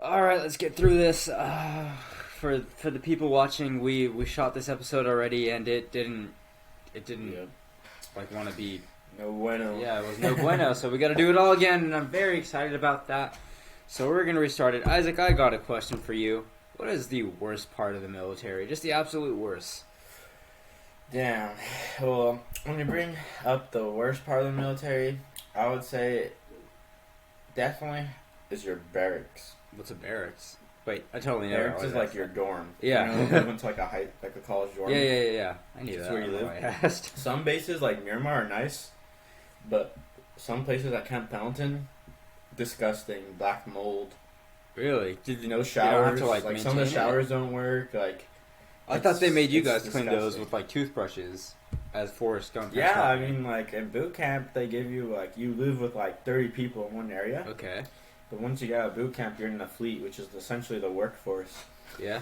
All right, let's get through this. For the people watching, we shot this episode already, and it didn't Yep. like want to be. No bueno. Yeah, it was no bueno. So we got to do it all again, and I'm very excited about that. So we're gonna restart it. Isaac, I got a question for you. What is the worst part of the military? Just the absolute worst. Damn. Well, when you bring up the worst part of the military, I would say definitely is your barracks. What's a barracks? Wait, I totally never. Barracks is like your dorm. Yeah. You know, went to like a college dorm. Yeah. I knew That's that. where you I don't know live. why I asked. Some bases like Miramar are nice, but some places like Camp Pendleton, disgusting. Black mold. Really? No You showers. don't have to, like, Like some of the maintain it? showers don't work. Like I thought they made you it's guys clean those disgusting. with like toothbrushes, as Forrest Gump. Yeah, I mean, like in boot camp, they give you like you live with like 30 people in one area. Okay. But once you get out of boot camp, you're in the fleet, which is essentially the workforce. Yeah.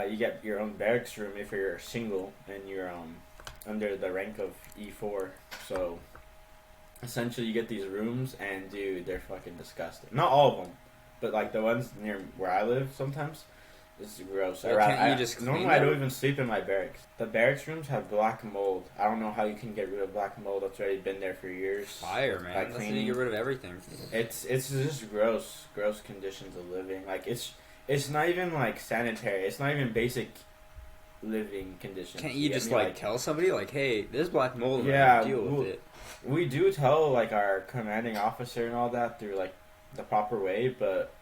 You get your own barracks room if you're single and you're under the rank of E4. So essentially, you get these rooms, and dude, they're fucking disgusting. Not all of them, but like the ones near where I live, sometimes it's gross. Well, can't you just clean normally I them? don't even sleep in my barracks. The barracks rooms have black mold. I don't know how you can get rid of black mold. That's already been there for years. Fire, man. By That's how you cleaning. get rid of everything. It's just gross conditions of living. Like it's not even like sanitary. It's not even basic living conditions. Can't you get just me? like tell somebody like, hey, there's black mold. Yeah, deal well, with it. We do tell like our commanding officer and all that through like the proper way, but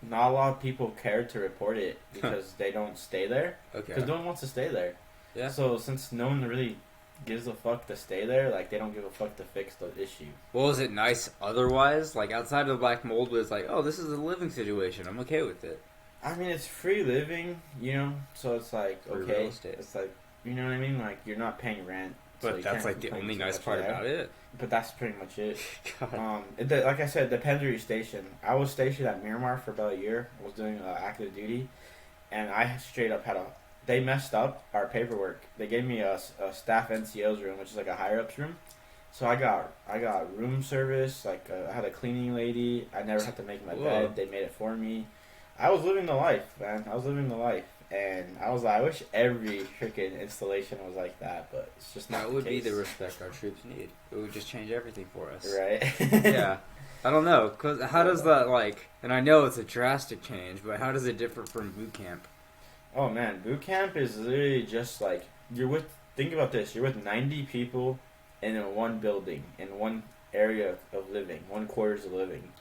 not a lot of people care to report it because they don't stay there. Okay. Because no one wants to stay there. Yeah. So since no one really gives a fuck to stay there, like they don't give a fuck to fix the issue. Well, is it nice otherwise? Like outside of the black mold, was like, oh, this is a living situation. I'm okay with it. I mean, it's free living, you know. So it's like Free okay, real estate. it's like you know what I mean. Like you're not paying rent. so But you that's can't like the complain only too nice much part there. about it. But that's pretty much it. God. Like I said, it depends where you station. I was stationed at Miramar for about a year. I was doing active duty, and I straight up had they messed up our paperwork. They gave me a staff NCO's room, which is like a higher ups room. So I got room service. Like I had a cleaning lady. I never had to make my Whoa. bed. They made it for me. I was living the life, man. I was living the life. And I was like, I wish every freaking installation was like that, but it's just not That the would be case. the respect our troops need. It would just change everything for us. Right? Yeah. I don't know, cause how does that like? And I know it's a drastic change, but how does it differ from boot camp? Oh man, boot camp is literally just like think about this, you're with 90 people in one building, in one area of living, one quarters of living.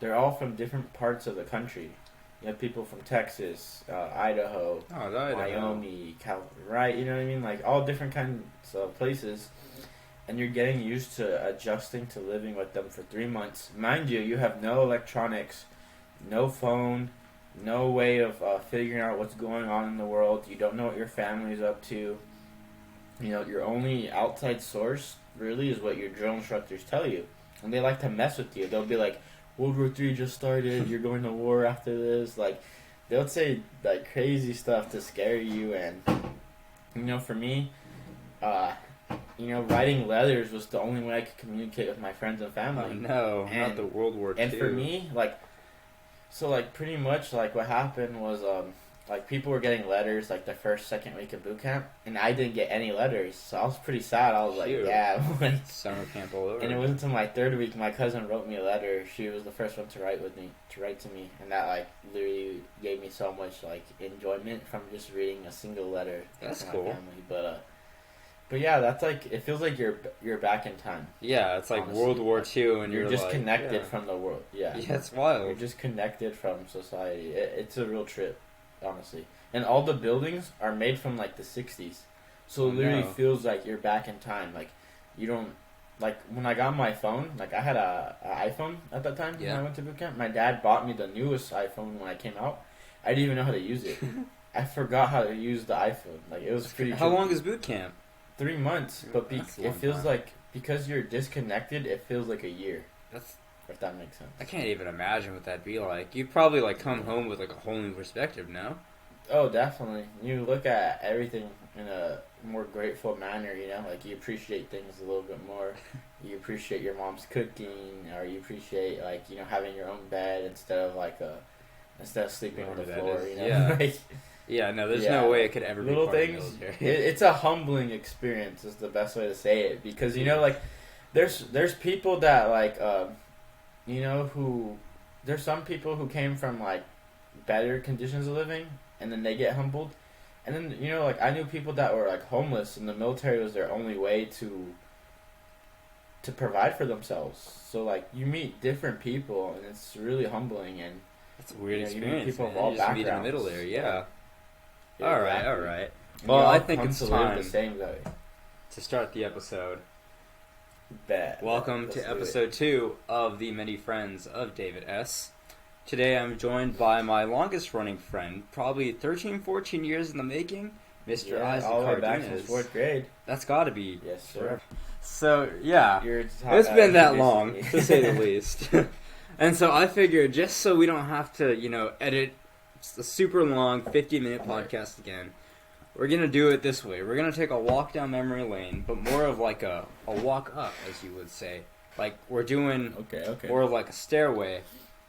They're all from different parts of the country. You have people from Texas, Idaho, Oh, that Wyoming, right? You know what I mean? Like all different kinds of places. And you're getting used to adjusting to living with them for 3 months. Mind you, you have no electronics, no phone, no way of figuring out what's going on in the world. You don't know what your family's up to. You know, your only outside source really is what your drill instructors tell you. And they like to mess with you. They'll be like, World War III just started, you're going to war after this. Like, they'll say like crazy stuff to scare you. And, you know, for me, writing letters was the only way I could communicate with my friends and family. Oh no, not And- the World War II. And for me, pretty much, like, what happened was, like, people were getting letters, like, the first, second week of boot camp, and I didn't get any letters, so I was pretty sad. I was like, Shoot. yeah. Like, Summer camp all over. and it wasn't until my third week, my cousin wrote me a letter. She was the first one to write to me, and that, like, literally gave me so much, like, enjoyment from just reading a single letter That's to my cool. family. But yeah, that's like, it feels like you're back in time. Yeah, it's like Honestly, World War like, II, and You're you're like, disconnected yeah. from the world. Yeah. Yeah, it's You're wild. just connected from society. It's a real trip, honestly. And all the buildings are made from like the 60s. So Oh, it literally no. feels like you're back in time. Like, you don't, like, when I got my phone, like, I had a iPhone at that time when Yeah. I went to boot camp. My dad bought me the newest iPhone when I came out. I didn't even know how to use it. I forgot how to use the iPhone. Like, it was pretty How trippy. long is boot camp? 3 months, but That's a it long feels time. like, because you're disconnected, it feels like a year, That's if that makes sense. I can't even imagine what that'd be like. You'd probably like come home with like a whole new perspective, no? Oh, definitely. You look at everything in a more grateful manner, you know? Like, you appreciate things a little bit more. You appreciate your mom's cooking, or you appreciate, like, you know, having your own bed instead of, like, instead of sleeping on the Whatever that floor. is. You know? Yeah. Like, Yeah, no, there's Yeah. no way it could ever be little part things. of the military. It's a humbling experience. Is the best way to say it, because you know, like there's people that like you know, who there's some people who came from like better conditions of living, and then they get humbled, and then you know, like I knew people that were like homeless, and the military was their only way to provide for themselves. So like you meet different people, and it's really humbling. And It's a weird you know, you meet experience. people of Man. all You just meet in the backgrounds. middle there. Yeah. Yeah. All right. Exactly. All right. And Well, you all I think come it's to live time the same way. to start the episode. Bet. Welcome Let's to do it. episode 2 of The Many Friends of David S. Today I'm joined by my longest running friend, probably 13, 14 years in the making, Mr. Yeah, Isaac all the way back Cardenas. since 4th grade. That's got to be. Yes, sir. forever. So, yeah, It's been that long, to say the least. And so I figured, just so we don't have to, edit a super long 50-minute podcast again, we're going to do it this way. We're going to take a walk down memory lane, but more of like a walk up, as you would say. Like, we're doing Okay. more of like a stairway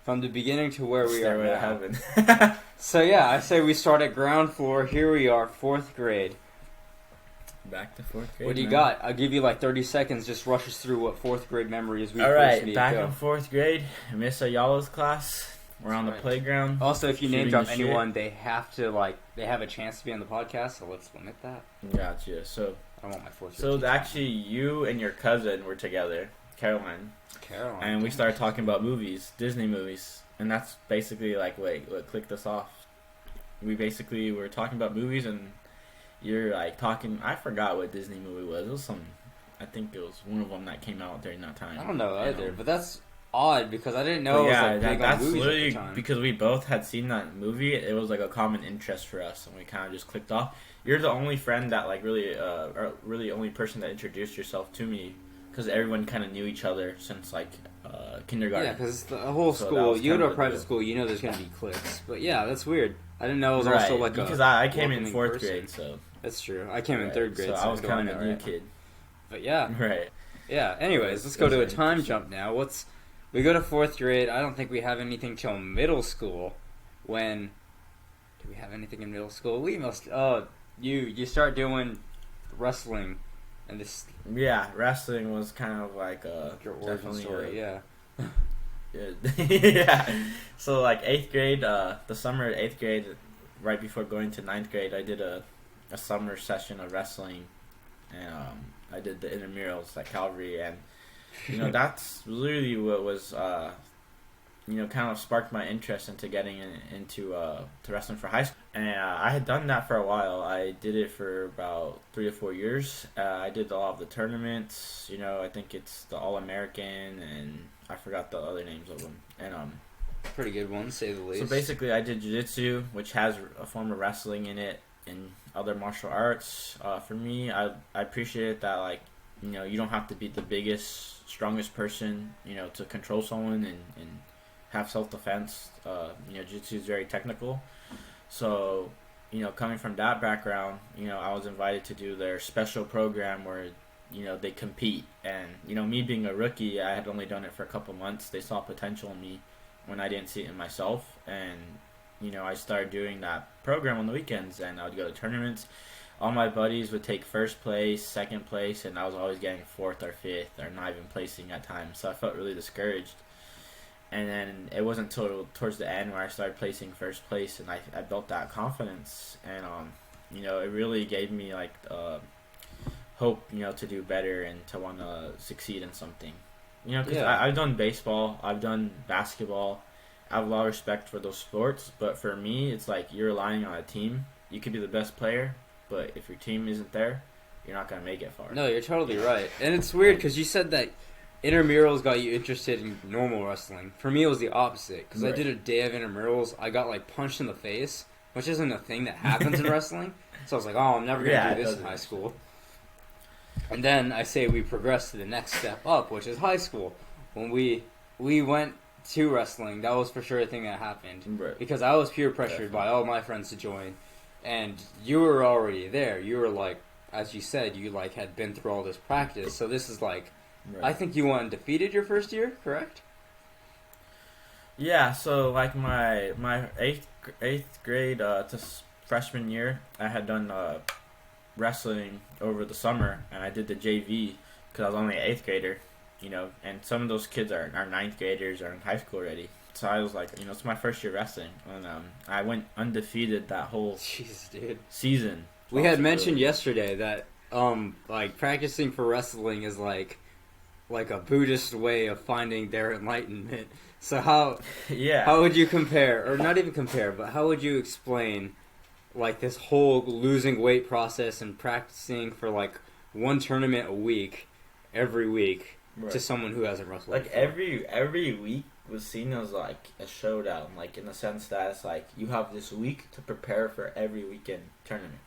from the beginning to where we Stairway are to now. heaven. So, yeah, I say we start at ground floor. Here we are, 4th grade. Back to 4th grade. What do you man. got? I'll give you like 30 seconds. Just rush us through what 4th grade memories we All first right, made. back Go. in 4th grade, Miss Ayala's class. We're on the Right. playground. Also, if you name shooting drop the shit. anyone, they have a chance to be on the podcast, so let's limit that. Gotcha. So, I don't want my 4th grade so teacher. actually, you and your cousin were together, Caroline, Caroline. and we started talking about movies, Disney movies, and that's basically like what clicked us off. We basically were talking about movies, and you're like talking. I forgot what Disney movie was. It was some. I think it was one of them that came out during that time. I don't know You either, but that's odd because I didn't know But it was yeah, like big on that's movies at literally the time. because we both had seen that movie. It was like a common interest for us, and we kind of just clicked off. You're the only friend that like really, or really only person that introduced yourself to me, because everyone kind of knew each other since like kindergarten. Yeah, because the whole So that school, was you go kind to of a a private deal. school, you know there's going to be cliques. But yeah, that's weird. I didn't know it was right, also like because a... I came in welcoming 4th person. grade, so That's true. I came in right, 3rd grade, so I was do kind of know, a new right? kid. But yeah. Right. Yeah, anyways, let's It go was to a very time interesting. jump now. We go to 4th grade. I don't think we have anything till middle school. When do we have anything in middle school? We must. Oh, you start doing wrestling, and this Yeah, wrestling was kind of like your origin definitely story. Yeah. yeah. So like 8th grade, the summer of 8th grade, right before going to 9th grade, I did a summer session of wrestling, and I did the intramurals at Calvary, and you know that's literally what was kind of sparked my interest into getting into to wrestling for high school. And I had done that for a while. I did it for about 3 or 4 years. I did a lot of the tournaments. I think it's the All-American, and I forgot the other names of them. And Pretty good one, to say the least. so basically, I did jiu-jitsu, which has a form of wrestling in it, and other martial arts. For me, I appreciate that, like, you don't have to be the biggest, strongest person, to control someone and have self-defense. Jiu-jitsu is very technical. So, coming from that background, I was invited to do their special program where, they compete. And, me being a rookie, I had only done it for a couple months. They saw potential in me when I didn't see it in myself. And, I started doing that program on the weekends, and I would go to tournaments. All my buddies would take 1st place, 2nd place, and I was always getting 4th or 5th or not even placing at times. So I felt really discouraged. And then it wasn't until towards the end where I started placing 1st place, and I built that confidence. And, it really gave me, like, hope, to do better and to want to succeed in something. Because Yeah. I've done baseball, I've done basketball. I have a lot of respect for those sports, but for me, it's like you're relying on a team. You could be the best player, but if your team isn't there, you're not going to make it far. No, you're totally right. And it's weird because you said that intramurals got you interested in normal wrestling. For me, it was the opposite because I Right. did a day of intramurals. I got like punched in the face, which isn't a thing that happens in wrestling. So I was like, oh, I'm never going to Yeah, do it this in doesn't. high school. And then I say we progressed to the next step up, which is high school. When we went to wrestling, that was for sure a thing that happened. Right. Because I was peer pressured by all my friends to join. And you were already there. You were like, as you said, you like had been through all this practice. So this is like, Right. I think you won undefeated your first year, correct? Yeah, so like my eighth grade freshman year, I had done wrestling over the summer, and I did the JV because I was only an eighth grader, and some of those kids are ninth graders or in high school already. So I was like, it's my first year wrestling, and I went undefeated that whole Jeez, dude. season. We had mentioned yesterday that like practicing for wrestling is like a Buddhist way of finding their enlightenment. So how would you compare, or not even compare, but how would you explain like this whole losing weight process and practicing for like one tournament a week, every week, to someone who hasn't wrestled like before? every week was seen as like a showdown, like in the sense that it's like you have this week to prepare for every weekend tournament.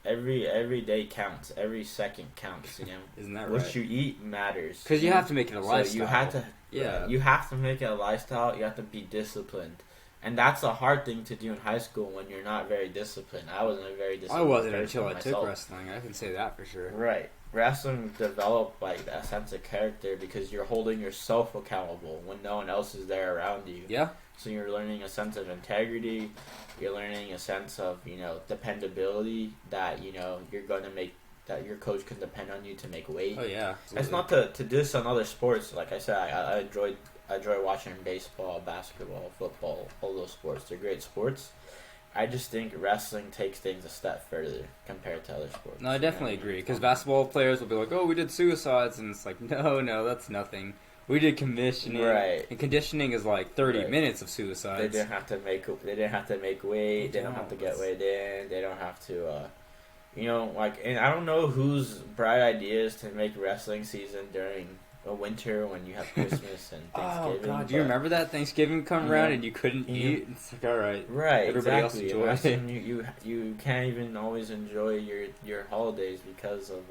Every day counts, every second counts. Isn't that what right? you eat matters. Because you have to make it a lifestyle. So you have to, you have to make it a lifestyle. You have to be disciplined, and that's a hard thing to do in high school when you're not very disciplined. I wasn't a very disciplined. I wasn't until I myself. took wrestling. I can say that for sure. Right. Wrestling developed like that sense of character because you're holding yourself accountable when no one else is there around you. Yeah. So you're learning a sense of integrity. You're learning a sense of dependability that you're going to make, that your coach can depend on you to make weight. Oh yeah. Absolutely. It's not to diss on other sports. Like I said, I enjoy watching baseball, basketball, football, all those sports. They're great sports. I just think wrestling takes things a step further compared to other sports. No, I definitely agree. Because basketball players will be like, "Oh, we did suicides," and it's like, no, that's nothing. We did conditioning, right? And conditioning is like 30 minutes of suicides. They didn't have to make weight. They don't have to get weighed in. They don't have to, and I don't know whose bright idea is to make wrestling season during a winter when you have Christmas and Thanksgiving. Oh God, do you remember that Thanksgiving come around and you couldn't eat? It's like, all right, everybody exactly. else enjoy it. You can't even always enjoy your holidays because of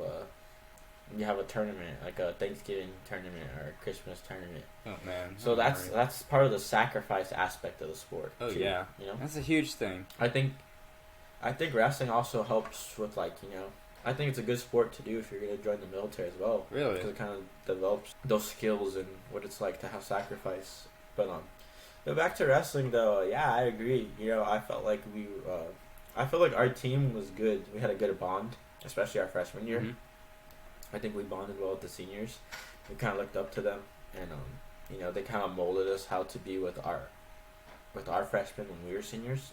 you have a tournament, like a Thanksgiving tournament or a Christmas tournament. Oh man. So that's part of the sacrifice aspect of the sport. Oh too, yeah. That's a huge thing. I think wrestling also helps with I think it's a good sport to do if you're going to join the military as well. Really? Because it kind of develops those skills and what it's like to have sacrifice. But back to wrestling though, yeah, I agree. I felt like I feel like our team was good. We had a good bond, especially our freshman year. Mm-hmm. I think we bonded well with the seniors. We kind of looked up to them, and they kind of molded us how to be with our freshmen when we were seniors.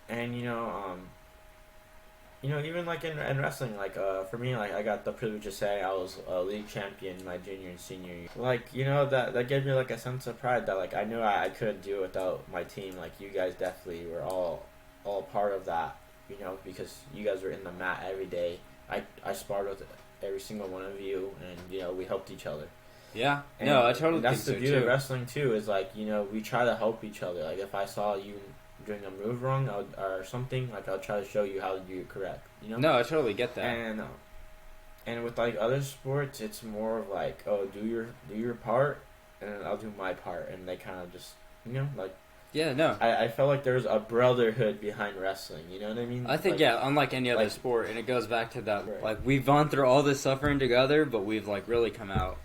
And even like in wrestling, like for me, like I got the privilege of saying I was a league champion my junior and senior year. Like that gave me like a sense of pride that like I knew I couldn't do it without my team. Like you guys definitely were all part of that. Because you guys were in the mat every day. I sparred with every single one of you, and we helped each other. Yeah. And no, I totally that's think so the beauty of too. wrestling too. Is like we try to help each other. Like if I saw you doing a move wrong or something, like I'll try to show you how to do it correct. No, I totally get that. And with like other sports, it's more of like, oh, do your part, and I'll do my part, and they kind of just like. Yeah, no. I felt like there was a brotherhood behind wrestling. You know what I mean? I think unlike any other sport, and it goes back to that. Right. Like we've gone through all this suffering together, but we've like really come out.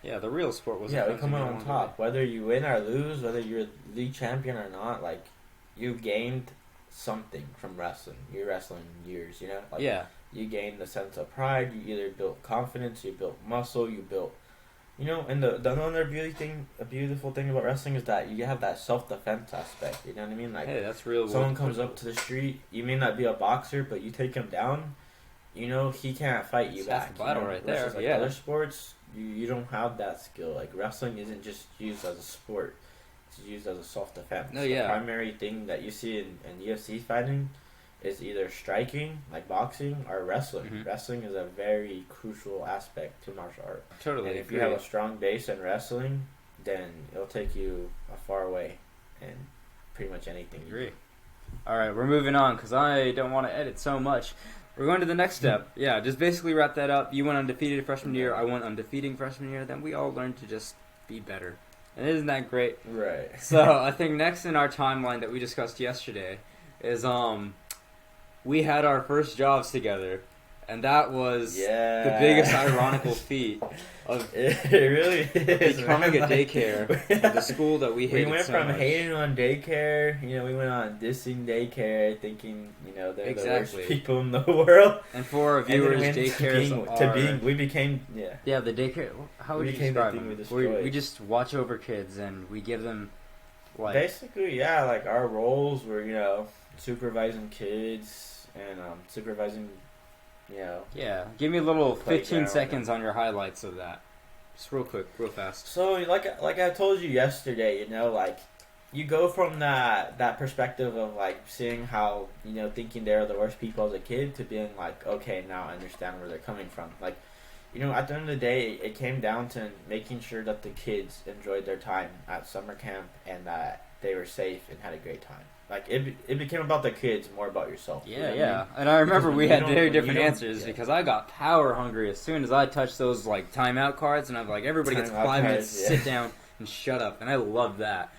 Yeah, the real sport was. Yeah, we come out on top. Whether you win or lose, whether you're league champion or not, like you gained something from wrestling. Your wrestling years, Like, yeah. You gained a sense of pride. You either built confidence, you built muscle, you built. And the another beautiful thing about wrestling is that you have that self-defense aspect. You know what I mean? Like, hey, that's real. Someone comes up to the street. You may not be a boxer, but you take him down. He can't fight you back. That's the battle right there. Like other sports, you don't have that skill. Like wrestling isn't just used as a sport; it's used as a self-defense. No, yeah. The primary thing that you see in UFC fighting is either striking, like boxing, or wrestling. Mm-hmm. Wrestling is a very crucial aspect to martial art. Totally. And if you have a strong base in wrestling, then it'll take you a far way in pretty much anything. Agree. All right, we're moving on because I don't want to edit so much. We're going to the next step. Yeah, just basically wrap that up. You went undefeated freshman year. I went undefeated freshman year. Then we all learned to just be better. And isn't that great? Right. So I think next in our timeline that we discussed yesterday is we had our first jobs together, and that was Yeah. the biggest ironical feat of It really is. becoming a man. daycare at the school that we hated We went so from much. hating on daycare, we went on dissing daycare, thinking, they're the Exactly. worst people in the world. And for our And then viewers, went daycares we became, yeah, the daycare. How would We you became the describe thing we them? destroyed. We just watch over kids and we give them like basically, yeah, like our roles were, supervising kids and supervising, yeah. Give me a little 15 Playground. seconds on your highlights of that, just real quick, real fast. So, like I told you yesterday, like you go from that perspective of like seeing how thinking they're the worst people as a kid to being like, okay, now I understand where they're coming from. Like, at the end of the day, it came down to making sure that the kids enjoyed their time at summer camp and that they were safe and had a great time. Like it became about the kids, more about yourself. Yeah, what I yeah. mean? And I remember Because we when you had don't- very when you different don't- answers yeah. because I got power hungry as soon as I touched those like timeout cards, and I'm like, everybody gets Timeout 5 minutes cards, to yeah. sit down and shut up, and I love that.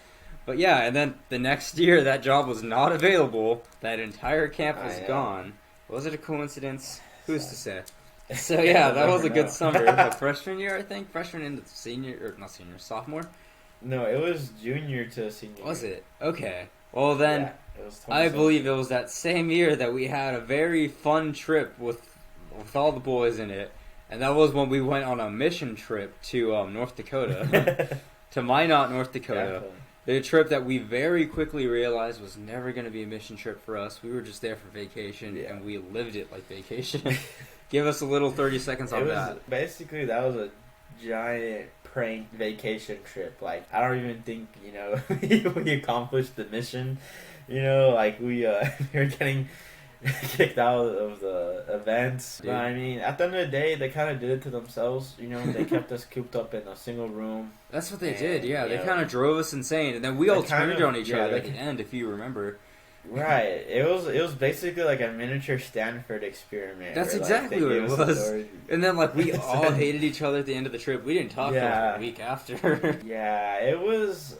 But yeah, and then the next year that job was not available. That entire camp I was know. gone. Was it a coincidence? Who's to say? So So yeah, that was a good know. summer. The freshman year, I think, freshman into senior or not senior, sophomore. No, it was junior to senior. Was year. it? Okay. Well then. Yeah, it was I 2017. believe it was that same year that we had a very fun trip with all the boys in it, and that was when we went on a mission trip to North Dakota, to Minot, North Dakota. Definitely. The trip that we very quickly realized was never going to be a mission trip for us. We were just there for vacation, Yeah. and we lived it like vacation. Give us a little 30 seconds on It was that. basically that was a giant prank vacation trip. Like I don't even think we accomplished the mission. Like we we were getting kicked out of the events. Dude. But I mean, at the end of the day, they kind of did it to themselves. They kept us cooped up in a single room. That's what they And, did, yeah. They you know, kind of drove us insane, and then we they all kind turned of- on each yeah, other they at the end, if you remember. Right. It was basically like a miniature Stanford experiment. That's where, exactly they what gave it us a was. sword. And then, like, we all hated each other at the end of the trip. We didn't talk for like Yeah. a week after. Yeah, it was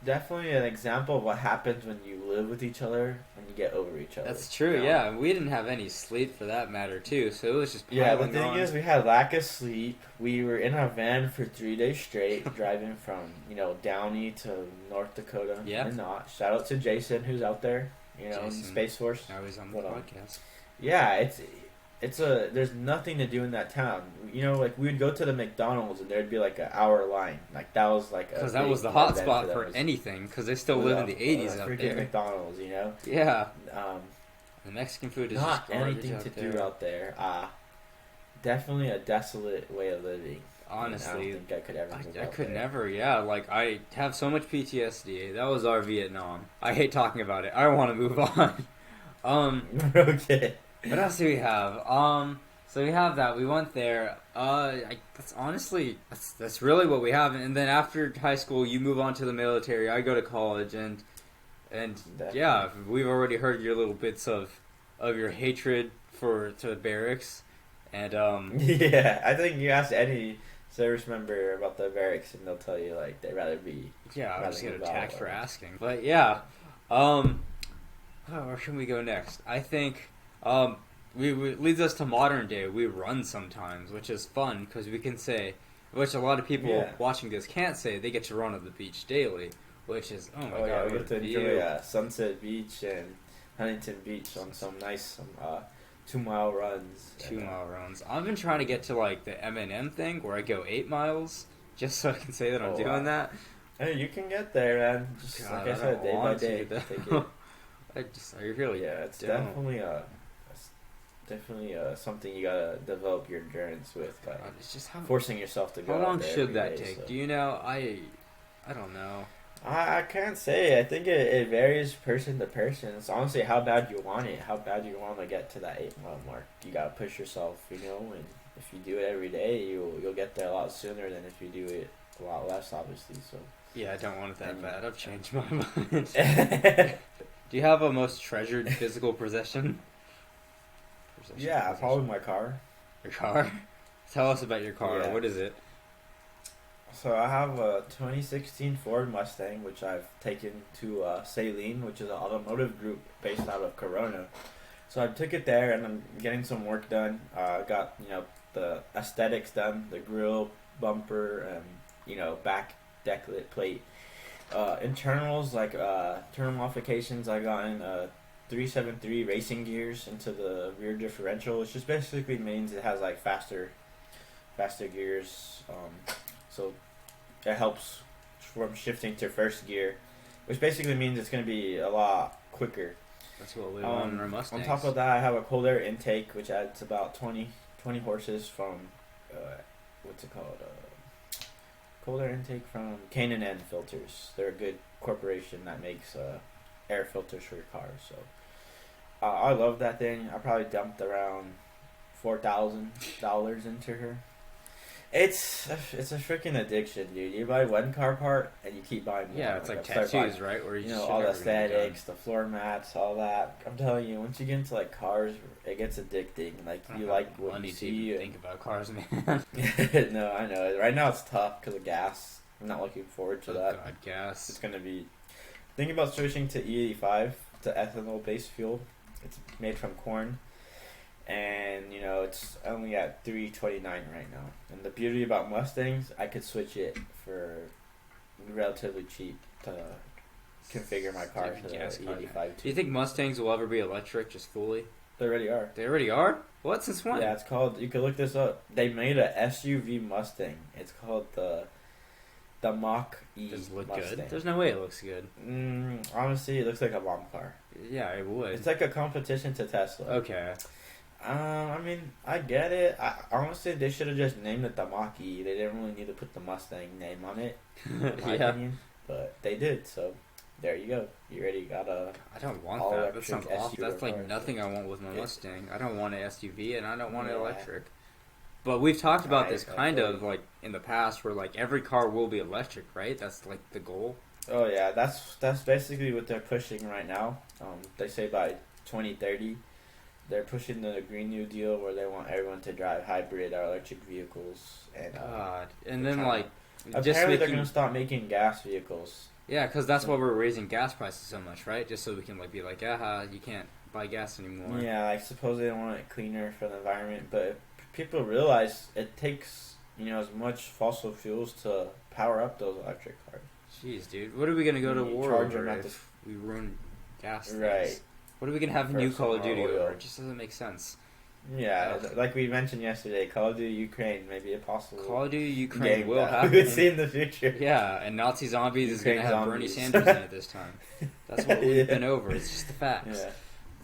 definitely an example of what happens when you live with each other and you get over each other. That's true, yeah. And we didn't have any sleep for that matter, too. So it was just Yeah, the piling thing on. is, we had lack of sleep. We were in a van for 3 days straight, driving from Downey to North Dakota. Yeah. And not. Shout out to Jason, who's out there, in Jason. Space Force. Now he's on the Hold on. podcast. Yeah, there's nothing to do in that town. Like we would go to the McDonald's and there'd be like an hour line. Like that was like Because that was the hot spot for any. anything, because they still live in the 80s out there. McDonald's, Yeah. Um, The Mexican food is not just garbage anything out to there. do out there. Definitely a desolate way of living. I Honestly, don't think I could ever. move I out could there. never, yeah. Like, I have so much PTSD. That was our Vietnam. I hate talking about it. I want to move on. Okay. What else do we have? So we have that. We went there. That's really what we have. And then after high school, you move on to the military. I go to college, and Definitely. yeah, we've already heard your little bits of your hatred to the barracks, and Yeah, I think you ask any service member about the barracks and they'll tell you like they'd rather be. yeah, I was rather get move attacked out. for asking. But yeah, where can we go next? I think we leads us to modern day. We run sometimes, which is fun because we can say, which a lot of people Yeah. watching this can't say, they get to run on the beach daily, which is oh my Oh yeah, god, we what get a to view. enjoy Sunset Beach and Huntington Beach on some nice 2-mile runs. 2-mile runs. I've been trying to get to like the M&M thing where I go 8 miles just so I can say that I'm Oh, doing wow. that. Hey, you can get there, man. Just God, like I said, don't day by want to, day. though. Take it. I really Yeah, it's don't. definitely something you gotta develop your endurance with by God, it's just how forcing yourself to go. How out long there should every that day, take? so. Do you know? I don't know. I can't say. I think it varies person to person. It's honestly how bad you want it, how bad you want to get to that 8-mile mark. You gotta push yourself, and if you do it every day, you'll get there a lot sooner than if you do it a lot less, obviously. So. Yeah, I don't want it that And- bad. I've changed my mind. Do you have a most treasured physical possession? Yeah, probably my car. Your car? Tell us about your car. Yeah. What is it? So I have a 2016 Ford Mustang, which I've taken to Saline, which is an automotive group based out of Corona. So I took it there, and I'm getting some work done. Got the aesthetics done, the grill, bumper, back decklet plate. Internals like internal modifications. I got in 373 racing gears into the rear differential, which just basically means it has like faster gears. So it helps from shifting to first gear, which basically means it's going to be a lot quicker. That's what we want in our Mustangs. On top of that, I have a cold air intake, which adds about 20 horses from, what's it called? Cold air intake from K&N Filters. They're a good corporation that makes air filters for your car. So I love that thing. I probably dumped around $4,000 into her. It's a freaking addiction, dude. You buy one car part and you keep buying more. Yeah, it's like tattoos, right? Where you all the aesthetics, the floor mats, all that. I'm telling you, once you get into like cars, it gets addicting. Like you like what you see. Think about cars, man. No, I know. Right now it's tough because of gas. I'm not looking forward to that. God, gas. It's gonna be. Thinking about switching to E85, to ethanol-based fuel. It's made from corn. And it's only at $3.29 right now. And the beauty about Mustangs, I could switch it for relatively cheap to configure my car to the E85. Do you think Mustangs will ever be electric, just fully? They already are. They already are? What? Since when? Yeah, it's called. You could look this up. They made a SUV Mustang. It's called the Mach-E. Does it look Mustang. good? There's no way it looks good. Honestly, it looks like a bomb car. Yeah, it would. It's like a competition to Tesla. Okay. I mean, I get it. Honestly, they should have just named it the Mach-E. They didn't really need to put the Mustang name on it, in my opinion. But they did, so there you go. You already got a... I don't want that. That sounds awful. That's like nothing I want with my Mustang. I don't want an SUV, and I don't want it electric. But we've talked about this kind of like in the past, where like every car will be electric, right? That's like the goal. Oh yeah, that's basically what they're pushing right now. They say by 2030. They're pushing the Green New Deal where they want everyone to drive hybrid or electric vehicles. And then like... Apparently they're going to stop making gas vehicles. Yeah, because that's why we're raising gas prices so much, right? Just so we can like be like, you can't buy gas anymore. Yeah, I suppose they want it cleaner for the environment, but people realize it takes, as much fossil fuels to power up those electric cars. Jeez, dude. What are we going to go to war over if we ruin gas things? Right. What are we going to have a new Call of Duty over? It just doesn't make sense. Yeah, like we mentioned yesterday, Call of Duty Ukraine may be a possible Call of Duty Ukraine will happen. We could see in the future. Yeah, and Nazi Zombies is going to have Bernie Sanders in it this time. That's what we've been over. It's just the facts. Yeah.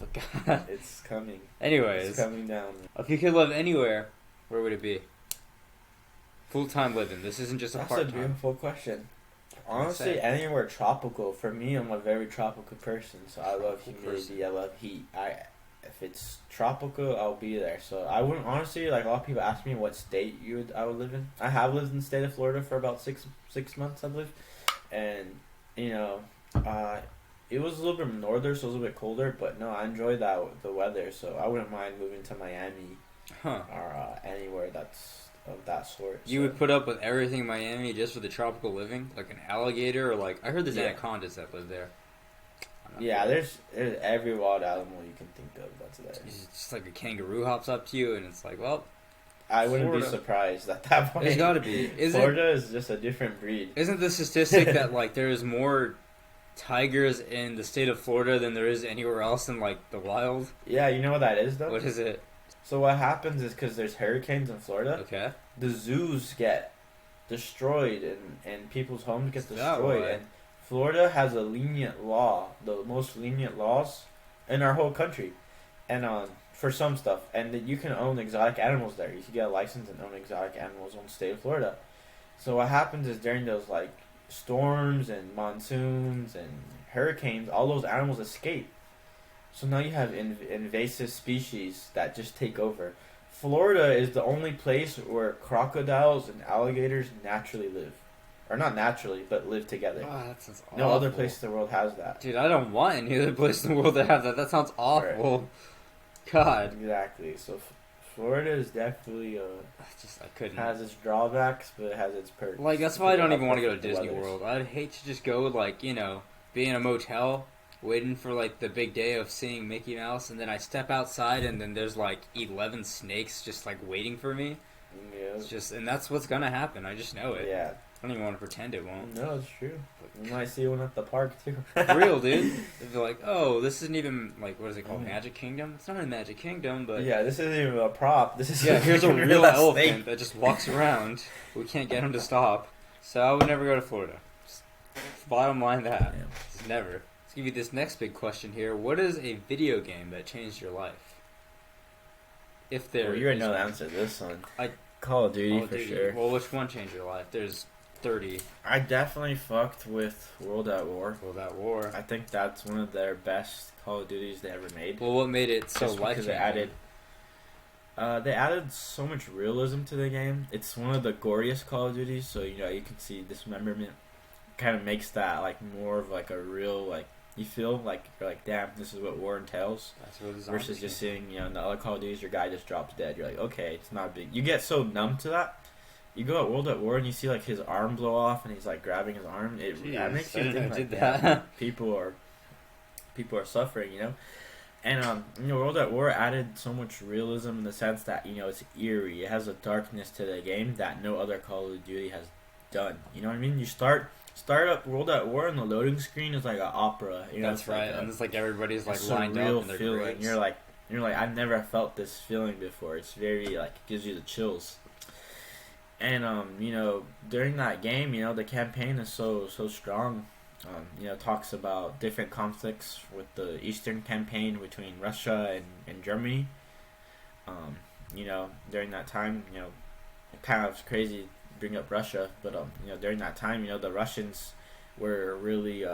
But God. It's coming. Anyways. It's coming down. If you could live anywhere, where would it be? Full-time living. This isn't just a part-time. That's a beautiful question. Honestly, anywhere tropical. For me, I'm a very tropical person, so I love humidity. I love heat. If it's tropical, I'll be there. So I wouldn't honestly like. A lot of people ask me what state I would live in. I have lived in the state of Florida for about six months, I believe, and it was a little bit northern, so it was a bit colder. But no, I enjoyed the weather, so I wouldn't mind moving to Miami or anywhere that's of that sort. You would put up with everything in Miami just for the tropical living, like an alligator, or like I heard there's anacondas that live there. Yeah, there's every wild animal you can think of that's there. It's just like a kangaroo hops up to you, and it's like, well, I wouldn't be surprised at that point. There's got to be. Florida is just a different breed. Isn't the statistic that like there's more tigers in the state of Florida than there is anywhere else in like the wild? Yeah, you know what that is though? What is it? So what happens is because there's hurricanes in Florida, okay, the zoos get destroyed and people's homes get destroyed. And Florida has a lenient law, the most lenient laws in our whole country, and for some stuff. And that you can own exotic animals there. You can get a license and own exotic animals in the state of Florida. So what happens is during those like storms and monsoons and hurricanes, all those animals escape. So now you have invasive species that just take over. Florida is the only place where crocodiles and alligators naturally live. Or not naturally, but live together. Oh, that sounds awful. No other place in the world has that. Dude, I don't want any other place in the world to have that. That sounds awful. Right. God. Exactly. So Florida is definitely I couldn't. Has its drawbacks, but it has its perks. Like, that's why I don't even want to go to Disney World. I'd hate to just go, like, be in a motel waiting for like the big day of seeing Mickey Mouse, and then I step outside, and then there's like 11 snakes just like waiting for me. Yeah. It's just, and that's what's gonna happen. I just know it. Yeah. I don't even want to pretend it won't. No, it's true. You might see one at the park too. For real, dude. They'd be like, oh, this isn't even like, what is it called, Mm. Magic Kingdom? It's not a Magic Kingdom, but Yeah, this isn't even a prop. This is here's a real snake. elephant that just walks around. We can't get him to stop. So I would never go to Florida. Just bottom line that. Yeah. Just never. Let's give you this next big question here. What is a video game that changed your life? If there Well, you already is know the one. answer to this one. I- Call of Duty Call of for Duty. sure. Well, which one changed your life? There's 30. I definitely fucked with World at War. Well, that war. I think that's one of their best Call of Duties they ever made. Well, what made it so Just because life-changing? they added so much realism to the game. It's one of the goriest Call of Duties, so you can see dismemberment. Kind of makes that like more of like a real like you feel like you're like damn, this is what war entails. That's what the zombies Versus just came seeing in the other Call of Duties your guy just drops dead. You're like okay, it's not big. You get so numb to that. You go at World at War and you see like his arm blow off and he's like grabbing his arm. That Jeez, makes I you didn't think know like it did that. damn, people are suffering, And World at War added so much realism in the sense that it's eerie. It has a darkness to the game that no other Call of Duty has done. You know what I mean? You start up World at War and the loading screen is like an opera. That's it's right, like and it's like everybody's like it's lined a real up in their feeling. graves. You're like I've never felt this feeling before. It's very like it gives you the chills. And during that game, the campaign is so strong. Talks about different conflicts with the Eastern campaign between Russia and Germany. During that time, it kind of crazy to bring up Russia, but during that time, the Russians were really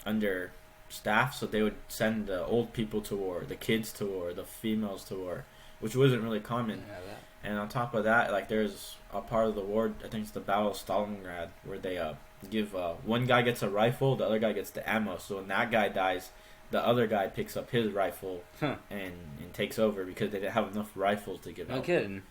understaffed, so they would send the old people to war, the kids to war, the females to war, which wasn't really common. Yeah, that. And on top of that, like there's a part of the war, I think it's the Battle of Stalingrad, where they give one guy gets a rifle, the other guy gets the ammo. So when that guy dies, the other guy picks up his rifle and takes over because they didn't have enough rifles to give out. No kidding.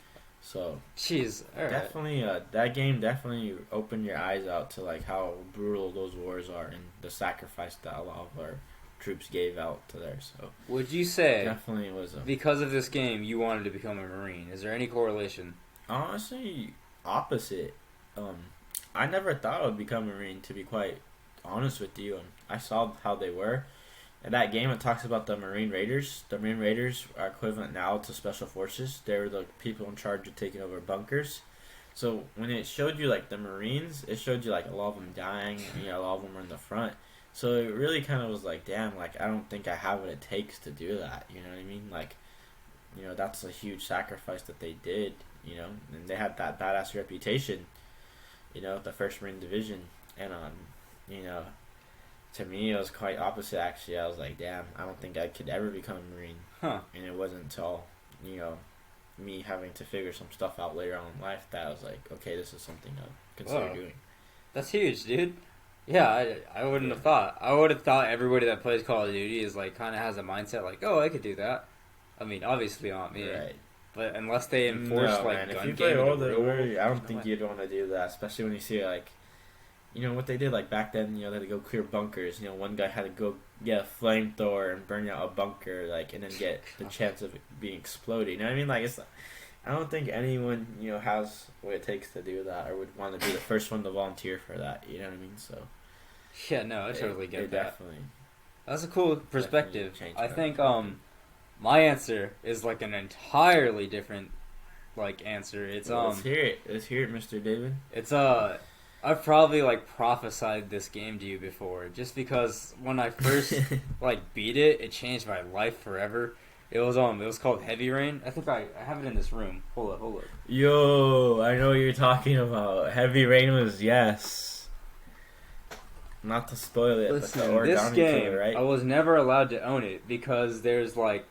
So Jeez, all right. definitely, that game definitely opened your eyes out to like how brutal those wars are and the sacrifice that a lot of our troops gave out to there. So Would you say definitely was because of this game you wanted to become a Marine? Is there any correlation? honestly opposite. I never thought I would become a Marine, to be quite honest with you. I saw how they were. In that game, it talks about the Marine Raiders. The Marine Raiders are equivalent now to Special Forces. They're the people in charge of taking over bunkers. So when it showed you like the Marines, it showed you like a lot of them dying. A lot of them were in the front. So it really kind of was like, damn, like I don't think I have what it takes to do that. You know what I mean? Like, that's a huge sacrifice that they did. And they had that badass reputation. The First Marine Division, and to me it was quite opposite. Actually, I was like, damn, I don't think I could ever become a Marine. Huh. And it wasn't until me having to figure some stuff out later on in life that I was like, okay, this is something I'll consider Whoa. doing. That's huge, dude. Yeah, I wouldn't have thought. I would have thought everybody that plays Call of Duty is like kind of has a mindset like, oh, I could do that. I mean, obviously not me. Right. But unless they enforce No, like man, if gun you game play in the World at real War, world, I there's don't no think way. you'd want to do that, especially when you see like, what they did like back then. They had to go clear bunkers. One guy had to go get a flamethrower and burn out a bunker, like, and then get the chance of it being exploded. You know what I mean? Like, I don't think anyone has what it takes to do that or would want to be the first one to volunteer for that. You know what I mean? So Yeah, no, I totally get that. Definitely. That's a cool perspective. changed I my think opinion. my answer is like an entirely different like answer. It's Let's hear it. Let's hear it, Mr. David. It's I've probably like prophesied this game to you before, just because when I first like beat it, it changed my life forever. It was called Heavy Rain. I think I have it in this room. Hold up. Yo, I know what you're talking about. Heavy Rain was yes. Not to spoil it, Listen, but the origami this game, killer, right? I was never allowed to own it because there's like,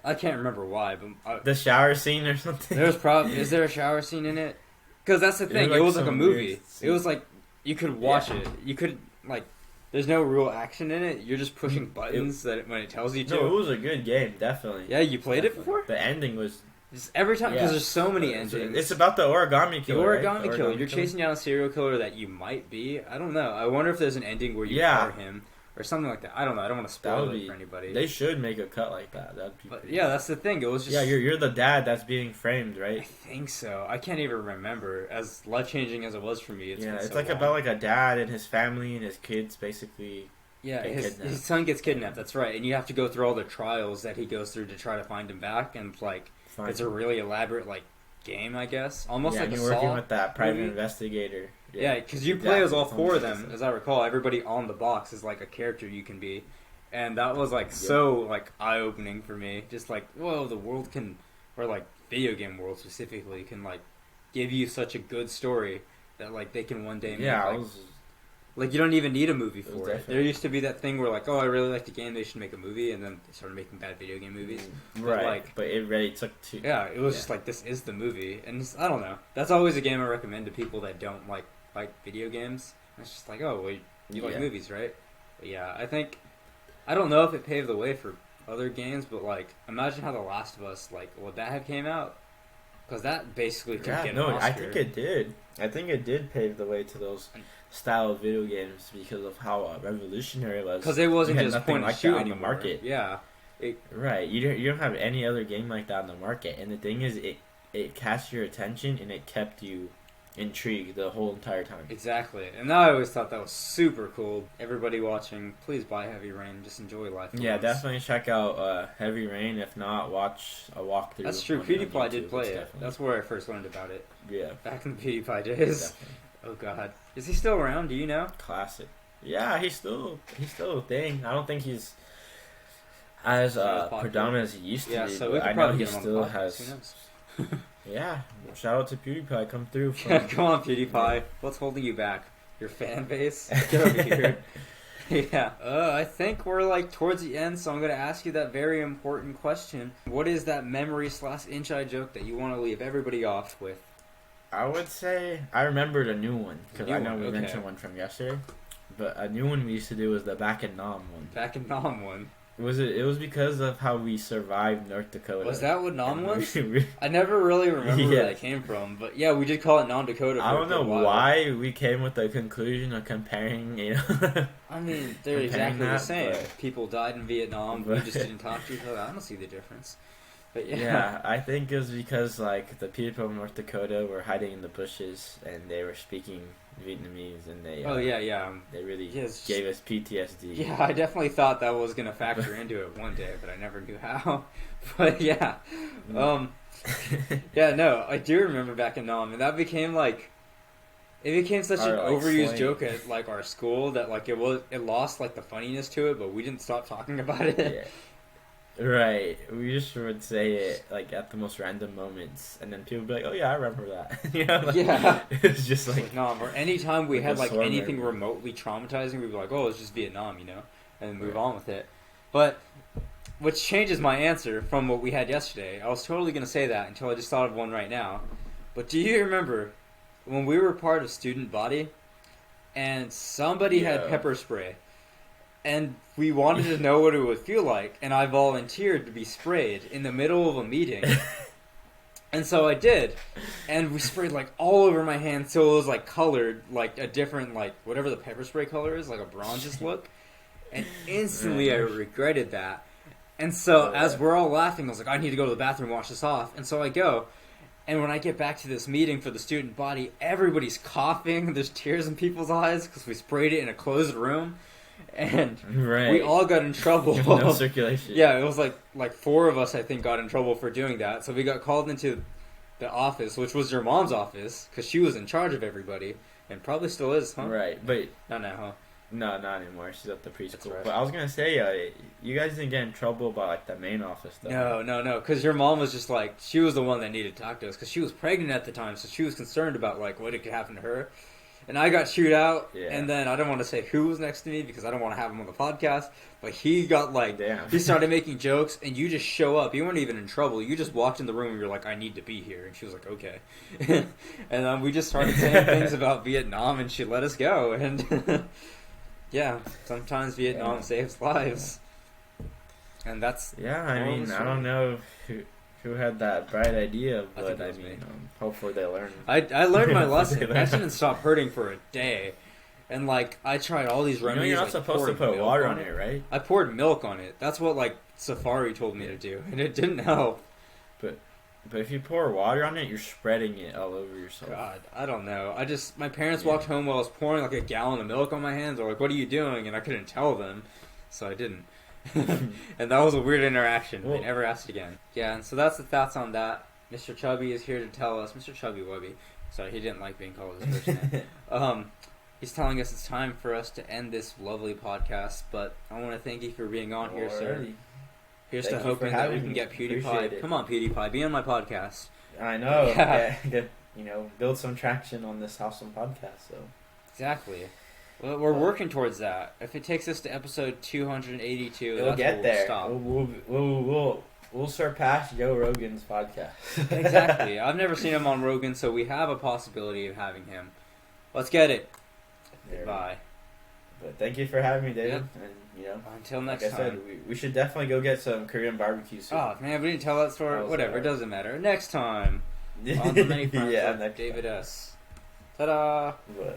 I can't remember why, but The shower scene or something. is there a shower scene in it? Because that's the thing. like It was like a some movie. weird It was like you could watch Yeah. it. You could like. There's no real action in it. You're just pushing buttons that when it tells you to. No, it was a good game, definitely. Yeah, you played it before? The ending was Just every time, because Yeah. there's so many It's endings. it's about the origami the killer. origami right? killer. You're chasing down a serial killer that you might be. I don't know. I wonder if there's an ending where you Yeah. are him, or something like that. I don't know. I don't want to spoil it for anybody. They should make a cut like that. That'd be but yeah, that's the thing. It was just you're the dad that's being framed, right? I think so. I can't even remember. As life changing as it was for me, it's it's so like long. about like a dad and his family and his kids basically. Yeah, his son gets kidnapped. That's right, and you have to go through all the trials that he goes through to try to find him back, and like it's a really elaborate like game, I guess, almost like you're a working Saw with that private movie. Investigator. Yeah, because you play as all four of them, as I recall. Everybody on the box is like a character you can be, and that was like so like eye opening for me. Just like, whoa, the world can, or like video game world specifically, can like give you such a good story that like they can one day make like you don't even need a movie for it. There used to be that thing where like, oh, I really like the game, they should make a movie, and then they started making bad video game movies. Right, but it really took two. Yeah, it was just like, this is the movie, and I don't know. That's always a game I recommend to people that don't like video games. And it's just like, oh, well, you like movies, right? But yeah, I don't know if it paved the way for other games, but like, imagine how The Last of Us, like, would that have came out? Because that basically could get an Oscar. I think it did. I think it did pave the way to those style of video games because of how revolutionary it was. Because it wasn't just point and shoot on the market. Yeah. Right. You don't have any other game like that on the market. And the thing is, it cast your attention and it kept you intrigued the whole entire time. Exactly. And I always thought that was super cool. Everybody watching, please buy Heavy Rain. Just enjoy life. Yeah, definitely check out Heavy Rain. If not, watch a walkthrough. That's true. PewDiePie did play it. That's where I first learned about it. Yeah. Back in the PewDiePie days. Definitely. Oh god, is he still around? Do you know? Classic. Yeah, he's still a thing. I don't think he's as predominant as he used to be. So but we I could know probably he get him on still the podcast. has. Who knows? Yeah, shout out to PewDiePie. Come through. Come on, PewDiePie. What's holding you back? Your fan base? Get over here. Yeah. I think we're like towards the end, so I'm going to ask you that very important question. What is that memory/inside joke that you want to leave everybody off with? I would say I remembered a new one because I know we mentioned one from yesterday, but a new one we used to do was the Back in Nam one. Back in Nam one. It was because of how we survived North Dakota. Was that what Nam was? I never really remember where that came from, but yeah, we did call it Nam Dakota. I don't know why we came with the conclusion of comparing. I mean, they're exactly the same. People died in Vietnam. We just didn't talk to each other. I don't see the difference. But yeah, I think it was because like the people of North Dakota were hiding in the bushes and they were speaking Vietnamese, and they they really gave us PTSD. Yeah, I definitely thought that was gonna factor into it one day, but I never knew how. But yeah, yeah, no, I do remember back in Nam, and that became like. It became such an overused joke at like our school that like it lost like the funniness to it, but we didn't stop talking about it. Yeah. Right, we just would say it like at the most random moments, and then people would be like, "Oh yeah, I remember that." Yeah, it was just like Vietnam. Or anytime we had like anything remotely traumatizing, we'd be like, "Oh, it's just Vietnam," and then move on with it. But which changes my answer from what we had yesterday. I was totally gonna say that until I just thought of one right now. But do you remember when we were part of student body, and somebody had pepper spray? And we wanted to know what it would feel like, and I volunteered to be sprayed in the middle of a meeting. And so I did, and we sprayed like all over my hand, so it was like colored, like a different, like whatever the pepper spray color is, like a bronzish look. And instantly I regretted that. And so as we're all laughing, I was like, I need to go to the bathroom, wash this off. And so I go, and when I get back to this meeting for the student body, everybody's coughing, there's tears in people's eyes because we sprayed it in a closed room. And we all got in trouble. No circulation. Yeah, it was like 4 of us, I think, got in trouble for doing that. So we got called into the office, which was your mom's office, because she was in charge of everybody, and probably still is, huh? Right, but not now, huh? No, not anymore. She's at the preschool. Right. But I was gonna say, you guys didn't get in trouble about like the main office though. No, because your mom was just like, she was the one that needed to talk to us, because she was pregnant at the time, so she was concerned about like what could happen to her. And I got chewed out, and then I don't want to say who was next to me because I don't want to have him on the podcast, but he got like, he started making jokes, and you just show up. You weren't even in trouble. You just walked in the room and you're like, I need to be here. And she was like, okay. And then we just started saying things about Vietnam, and she let us go. And yeah, sometimes Vietnam saves lives. And that's... Yeah, I mean, I don't know who had that bright idea, but I mean, hopefully they learn. I learned my lesson. I didn't stop hurting for a day. And like I tried all these You know remedies. you're not like, supposed to pouring put milk water on on it, right? I poured milk on it. That's what like Safari told me to do, and it didn't help. But if you pour water on it, you're spreading it all over yourself. God, I don't know. My parents walked home while I was pouring like a gallon of milk on my hands. They're like, "What are you doing?" And I couldn't tell them, so I didn't. And that was a weird interaction. Well, They never asked again. Yeah, and so that's the thoughts on that. Mr. Chubby is here to tell us. Mr. Chubby Wubby. Sorry, he didn't like being called his first name. He's telling us it's time for us to end this lovely podcast. But I want to thank you for being on here, sir. Here's to hoping that we can get PewDiePie. Come on, PewDiePie, be on my podcast. I know. Yeah. Get, build some traction on this awesome podcast. So Exactly. Well, we're working towards that. If it takes us to episode 282, we'll that's get where there. We'll stop. We'll surpass Joe Rogan's podcast. Exactly. I've never seen him on Rogan, so we have a possibility of having him. Let's get it. Goodbye. But thank you for having me, David. Yep. And Until next like I time. said, we should definitely go get some Korean barbecue soup. Oh man, we didn't tell that story. Oh, Whatever, sorry. it doesn't matter. Next time on the Many Friends Yeah, of next David time. S. Ta-da! But